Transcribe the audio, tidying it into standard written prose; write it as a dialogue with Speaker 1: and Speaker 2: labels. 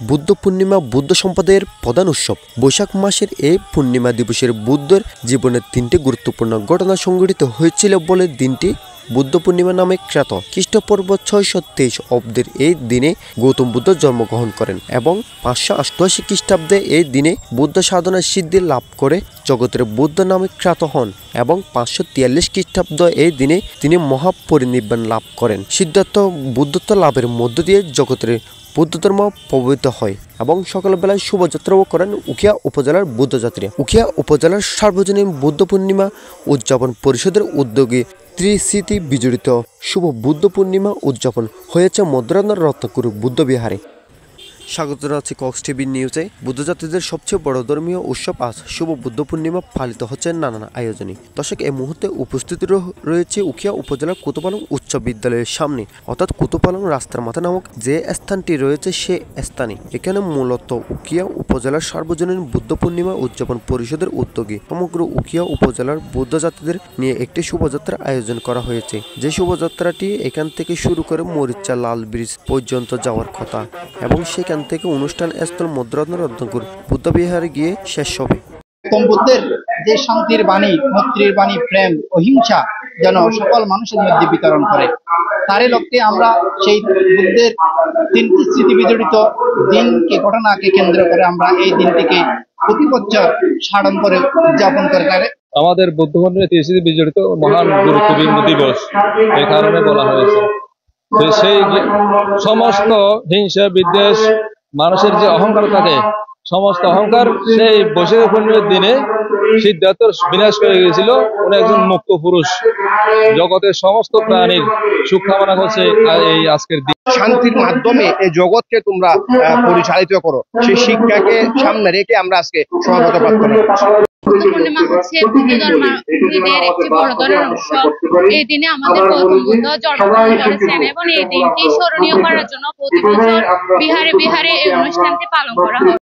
Speaker 1: বুদ্ধ পূর্ণিমা বুদ্ধ সম্প্রদায়ের প্রধান উৎসব। বৈশাখ মাসের এই পূর্ণিমা দিবসের বুদ্ধের জীবনের 3টি গুরুত্বপূর্ণ ঘটনা সংঘটিত হয়েছিল বলে দিনটি বুদ্ধ পূর্ণিমা নামে খ্যাত। খ্রিস্টপূর্ব 623 অব্দের এই দিনে গৌতম বুদ্ধ জন্মগ্রহণ করেন এবং 588 খ্রিস্টাব্দে এই দিনে বুদ্ধ সাধনার সিদ্ধি লাভ করে জগতের বুদ্ধ নামে খ্যাত হন এবং 543 খ্রিস্টাব্দ এই দিনে তিনি মহাপরিনির্বাণ লাভ করেন। সিদ্ধার্থ বুদ্ধত্ব লাভের মধ্য দিয়ে জগতের বৌদ্ধ ধর্ম প্রভাবিত হয় এবং সকালবেলায় শোভাযাত্রাও করেন উখিয়া উপজেলার বুদ্ধযাত্রীরা। উখিয়া উপজেলার সার্বজনীন বুদ্ধ পূর্ণিমা উদযাপন পরিষদের উদ্যোগে ত্রিস্মৃতি বিজড়িত শুভ বুদ্ধ পূর্ণিমা উদযাপন হয়েছে মধ্যরাতের রত্নকুর বুদ্ধ বিহারে। স্বাগত জানাচ্ছি কক্স টিভি নিউজে। বুদ্ধযাত্রীদের সবচেয়ে বড় ধর্মীয় উৎসব আজ শুভ বুদ্ধ পূর্ণিমা পালিত হচ্ছে নানান আয়োজনে। দর্শক, এই মুহূর্তে উপস্থিত রয়েছে উখিয়া উপজেলার কুতুপালং উচ্চ বিদ্যালয়ের সামনে, অর্থাৎ কুতুপালং রাস্তার মাথা নামক যে স্থানটি রয়েছে সে স্থানে। এখানে মূলত উখিয়া উপজেলার সার্বজনীন বুদ্ধ পূর্ণিমা উদযাপন পরিষদের উদ্যোগে সমগ্র উখিয়া উপজেলার বুদ্ধযাত্রীদের নিয়ে একটি শোভাযাত্রা আয়োজন করা হয়েছে। যে শোভাযাত্রাটি এখান থেকে শুরু করে মরিচা লাল ব্রিজ পর্যন্ত যাওয়ার কথা এবং সেখান থেকে অনুষ্ঠান স্থল মধ্যরাতের রত্নকুর বুদ্ধ বিহারে গিয়ে শেষ হবে।
Speaker 2: গৌতম বুদ্ধের যে শান্তির বাণী, মৈত্রীর বাণী, প্রেম, অহিংসা যেন সকল মানুষের মধ্যে বিতরণ করে, তারই লক্ষ্যে আমরা সেই বুদ্ধের 3টি স্মৃতি বিজড়িত দিনকে ঘটনাকে কেন্দ্র করে আমরা এই দিনটিকে প্রতি বছর সাড়ম্বরে উদযাপন করে থাকে।
Speaker 3: আমাদের বৌদ্ধ ধর্মের 3 স্মৃতি বিজড়িত মহান গুরুত্বপূর্ণ দিবস এই কারণে বলা হয়েছে। সেই সমস্ত হিংসা বিদ্বেষ মানুষের যে অহংকার থাকে, সমস্ত অহংকার সেই বৈশাখ পূর্ণিমার দিনে সিদ্ধার্থ বিনাশ করে গিয়েছিল। উনি একজন মুক্ত পুরুষ, জগতের সমস্ত প্রাণীর সুখ কামনা করছে এই আজকের দিন।
Speaker 4: শান্তির মাধ্যমে এই জগৎকে তোমরা পরিচালিত করো, সেই শিক্ষাকে সামনে রেখে আমরা আজকে সমাবেত প্রার্থনা করছি।
Speaker 5: পূর্ণিমা হচ্ছে বুদ্ধ ধর্মাবলম্বীদের একটি বড় ধরনের উৎসব। এই দিনে আমাদের গৌতম বুদ্ধ জন্মগ্রহণ করেছেন এবং এই দিনটি স্মরণীয় করার জন্য প্রতি বছর বিহারে বিহারে এই অনুষ্ঠানটি পালন করা হয়।